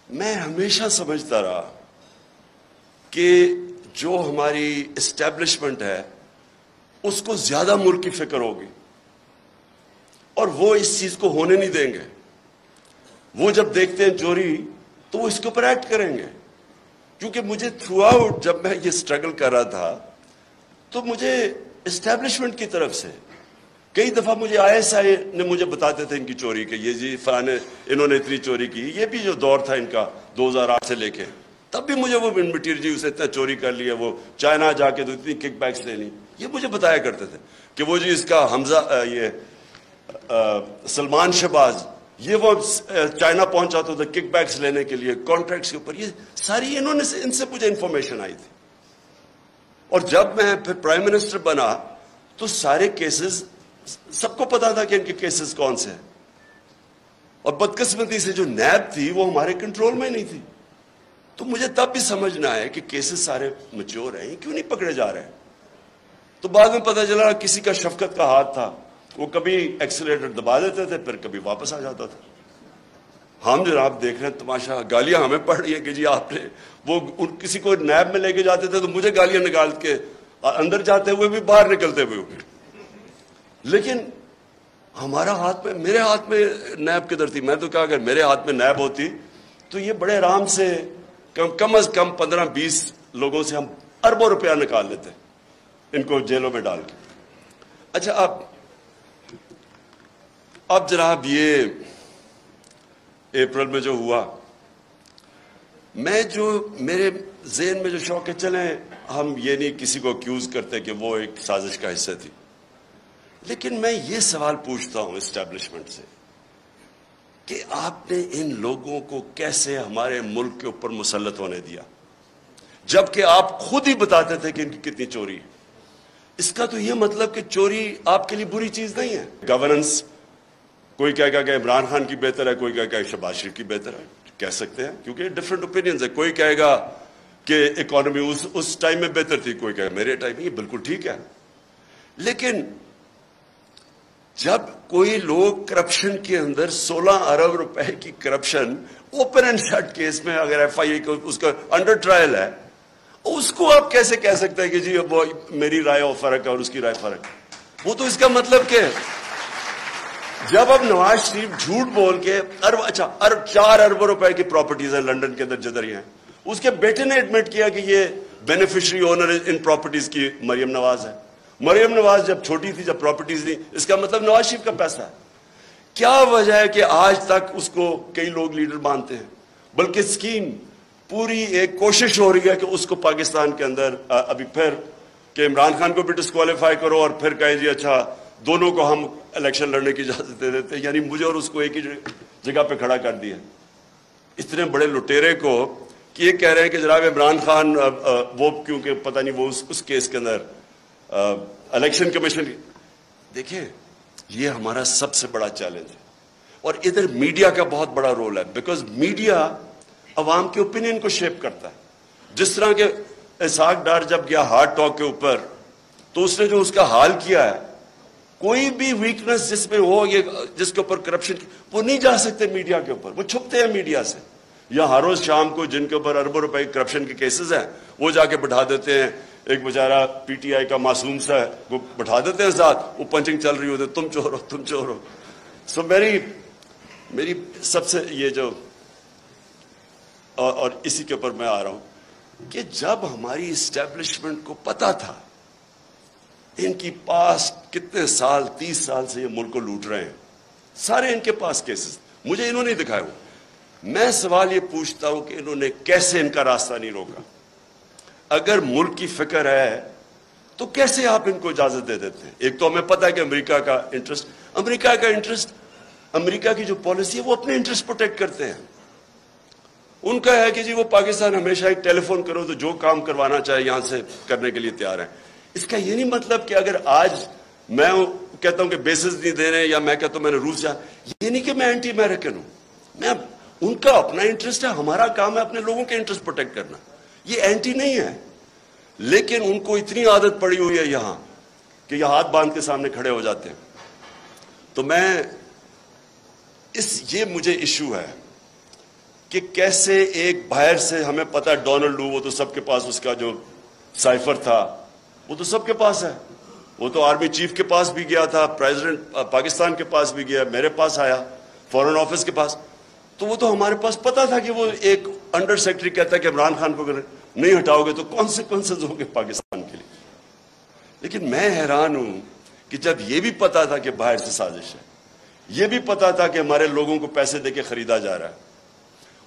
میں ہمیشہ سمجھتا رہا کہ جو ہماری اسٹیبلشمنٹ ہے اس کو زیادہ ملک کی فکر ہوگی اور وہ اس چیز کو ہونے نہیں دیں گے. وہ جب دیکھتے ہیں چوری تو وہ اس کے اوپر ایکٹ کریں گے. کیونکہ مجھے تھرو آؤٹ جب میں یہ اسٹرگل کر رہا تھا تو مجھے اسٹیبلشمنٹ کی طرف سے کئی دفعہ مجھے ISI نے مجھے بتاتے تھے ان کی چوری کے، یہ جی فلانے انہوں نے اتنی چوری کی. یہ بھی جو دور تھا ان کا 2008 سے لے کے، تب بھی مجھے وہ مٹیریل جی اسے اتنا چوری کر لیا، وہ چائنا جا کے تو اتنی کک بیکس لے لی. یہ مجھے بتایا کرتے تھے کہ وہ جی اس کا حمزہ یہ سلمان شہباز یہ وہ چائنا پہنچا تو کک بیکس لینے کے لیے کانٹریکٹس کے اوپر. یہ ساری انہوں نے ان سے مجھے انفارمیشن آئی تھی. اور جب میں پھر پرائم منسٹر بنا تو سارے کیسز سب کو پتا تھا کہ ان کے کیسز کون سے ہیں. اور بدقسمتی سے جو نیب تھی وہ ہمارے کنٹرول میں نہیں تھی. تو مجھے تب بھی سمجھنا ہے کہ کیسز سارے میچور ہیں، کیوں نہیں پکڑے جا رہے ہیں. تو بعد میں پتہ چلا کسی کا شفقت کا ہاتھ تھا، وہ کبھی ایکسیلیٹر دبا دیتے تھے پھر کبھی واپس آ جاتا تھا. ہم جناب دیکھ رہے ہیں تماشا، گالیاں ہمیں پڑ رہی ہیں کہ جی آپ نے وہ کسی کو نیب میں لے کے جاتے تھے تو مجھے گالیاں نکال کے اندر جاتے ہوئے بھی باہر نکلتے ہوئے. لیکن ہمارا ہاتھ میں، میرے ہاتھ میں نیب کدھر تھی؟ میں تو کہا اگر میرے ہاتھ میں نیب ہوتی تو یہ بڑے آرام سے کم از کم 15-20 لوگوں سے ہم اربوں روپیہ نکال لیتے ان کو جیلوں میں ڈال کے. اچھا اب جناب یہ اپریل میں جو ہوا، میں جو میرے ذہن میں جو شوق ہے، چلیں ہم یہ نہیں کسی کو اکیوز کرتے کہ وہ ایک سازش کا حصہ تھی، لیکن میں یہ سوال پوچھتا ہوں اسٹیبلشمنٹ سے کہ آپ نے ان لوگوں کو کیسے ہمارے ملک کے اوپر مسلط ہونے دیا جبکہ آپ خود ہی بتاتے تھے کہ ان کی کتنی چوری ہے. اس کا تو یہ مطلب کہ چوری آپ کے لیے بری چیز نہیں ہے. گورننس کوئی کہے گا کہ عمران خان کی بہتر ہے، کوئی کہے گا کہ شہباز شریف کی بہتر ہے، کہہ سکتے ہیں کیونکہ ڈفرینٹ اوپینینز ہے. کوئی کہے گا کہ اکانومی اس ٹائم میں بہتر تھی، کوئی کہے میرے ٹائم میں. یہ بالکل ٹھیک ہے. لیکن جب کوئی لوگ کرپشن کے اندر 16 ارب روپے کی corruption open and shut case میں اگر FIA کو اس کا انڈر ٹرائل ہے، اس کو آپ کیسے کہہ سکتے ہیں کہ جی وہ میری رائے اور فرق ہے اور اس کی رائے فرق ہے؟ وہ تو اس کا مطلب کہ جب اب نواز شریف جھوٹ بول کے 4 ارب روپے کی پراپرٹیز ہیں لنڈن کے اندر جدھر ہیں، اس کے بیٹے نے ایڈمٹ کیا کہ یہ بینیفیشری اونر ان پراپرٹیز کی مریم نواز ہے. مریم نواز جب چھوٹی تھی، جب پراپرٹیز نہیں، اس کا مطلب نواز شریف کا پیسہ ہے. کیا وجہ ہے کہ آج تک اس کو کئی لوگ لیڈر مانتے ہیں؟ بلکہ اسکیم پوری ایک کوشش ہو رہی ہے کہ اس کو پاکستان کے اندر ابھی پھر کہ عمران خان کو بھی ڈسکوالیفائی کرو اور پھر کہیں جی اچھا دونوں کو ہم الیکشن لڑنے کی اجازت دے دیتے. یعنی مجھے اور اس کو ایک ہی جگہ پہ کھڑا کر دیا. اتنے بڑے لٹیرے کو کہ یہ کہہ رہے ہیں کہ جناب عمران خان وہ کیونکہ پتہ نہیں وہ اس کیس کے اندر الیکشن کمیشن. دیکھیں یہ ہمارا سب سے بڑا چیلنج ہے. اور ادھر میڈیا کا بہت بڑا رول ہے، بیکاز میڈیا عوام کے اوپینین کو شیپ کرتا ہے. جس طرح کہ اسحاق ڈار جب گیا ہارڈ ٹاک کے اوپر تو اس نے جو اس کا حال کیا ہے، کوئی بھی ویکنس جس میں ہو، یہ جس کے اوپر کرپشن، وہ نہیں جا سکتے میڈیا کے اوپر، وہ چھپتے ہیں میڈیا سے. یا ہر روز شام کو جن کے اوپر اربوں روپے کرپشن کے کیسز ہیں وہ جا کے بٹھا دیتے ہیں. ایک بیچارہ PTI کا معصوم سا ہے، وہ بٹھا دیتے ہیں ساتھ، وہ پنچنگ چل رہی ہوتی، تم چور ہو تم چور ہو. سو میری سب سے یہ جو اور اسی کے اوپر میں آ رہا ہوں کہ جب ہماری اسٹیبلشمنٹ کو پتا تھا ان کی پاس کتنے سال 30 سال سے یہ ملک کو لوٹ رہے ہیں، سارے ان کے پاس کیسز مجھے انہوں نے دکھائے ہوئے. میں سوال یہ پوچھتا ہوں کہ انہوں نے کیسے ان کا راستہ نہیں روکا؟ اگر ملک کی فکر ہے تو کیسے آپ ان کو اجازت دے دیتے ہیں؟ ایک تو ہمیں پتا ہے کہ امریکہ کا انٹرسٹ، امریکہ کی جو پالیسی ہے وہ اپنے انٹرسٹ پروٹیکٹ کرتے ہیں. ان کا ہے کہ جی وہ پاکستان ہمیشہ ایک ٹیلی فون کرو تو جو کام کروانا چاہے یہاں سے کرنے کے لیے تیار ہیں. اس کا یہ نہیں مطلب کہ اگر آج میں کہتا ہوں کہ بیسز نہیں دے رہے یا میں کہتا ہوں میں نے روس یہ نہیں کہ میں اینٹی امریکن ہوں. میں ان کا اپنا انٹرسٹ ہے، ہمارا کام ہے اپنے لوگوں کے انٹرسٹ پروٹیکٹ کرنا. یہ اینٹی نہیں ہے، لیکن ان کو اتنی عادت پڑی ہوئی ہے یہاں کہ یہ ہاتھ باندھ کے سامنے کھڑے ہو جاتے ہیں. تو میں یہ مجھے ایشو ہے کہ کیسے ایک باہر سے ہمیں پتا ڈونلڈ لو، وہ تو سب کے پاس اس کا جو سائفر تھا وہ تو سب کے پاس ہے، وہ تو آرمی چیف کے پاس بھی گیا تھا، پریزیڈنٹ پاکستان کے پاس بھی گیا، میرے پاس آیا، فورن آفس کے پاس، تو وہ تو ہمارے پاس پتا تھا کہ وہ ایک انڈر سیکرٹری کہتا ہے کہ عمران خان کو اگر نہیں ہٹاؤ گے تو کانسیکوینسز ہوں گے پاکستان کے لیے۔ لیکن میں حیران ہوں کہ جب یہ بھی پتا تھا کہ باہر سے سازش ہے، یہ بھی پتا تھا کہ ہمارے لوگوں کو پیسے دے کے خریدا جا رہا ہے،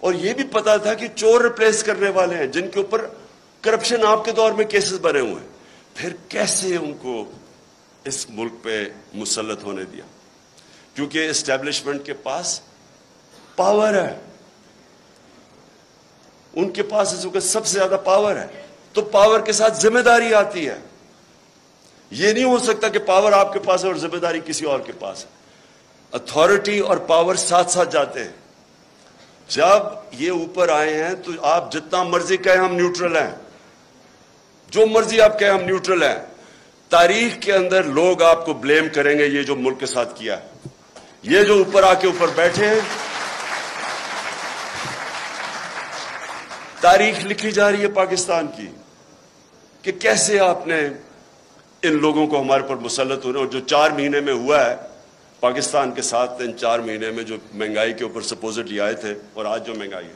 اور یہ بھی پتا تھا کہ چور ریپلیس کرنے والے ہیں جن کے اوپر کرپشن آپ کے دور میں کیسز بنے ہوئے ہیں، پھر کیسے ان کو اس ملک پہ مسلط ہونے دیا؟ کیونکہ اسٹیبلشمنٹ کے پاس پاور ہے، ان کے پاس اس وقت سب سے زیادہ پاور ہے، تو پاور کے ساتھ ذمہ داری آتی ہے۔ یہ نہیں ہو سکتا کہ پاور آپ کے پاس ہے اور ذمہ داری کسی اور کے پاس ہے۔ اتھارٹی اور پاور ساتھ ساتھ جاتے ہیں۔ جب یہ اوپر آئے ہیں تو آپ جتنا مرضی کہیں ہم نیوٹرل ہیں، جو مرضی آپ کہیں ہم نیوٹرل ہیں، تاریخ کے اندر لوگ آپ کو بلیم کریں گے یہ جو ملک کے ساتھ کیا ہے، یہ جو اوپر آ کے اوپر بیٹھے ہیں۔ تاریخ لکھی جا رہی ہے پاکستان کی کہ کیسے آپ نے ان لوگوں کو ہمارے پر مسلط ہونے، اور جو 4 مہینے میں ہوا ہے پاکستان کے ساتھ، ان 4 مہینے میں جو مہنگائی کے اوپر سپوزٹلی آئے تھے اور آج جو مہنگائی ہے۔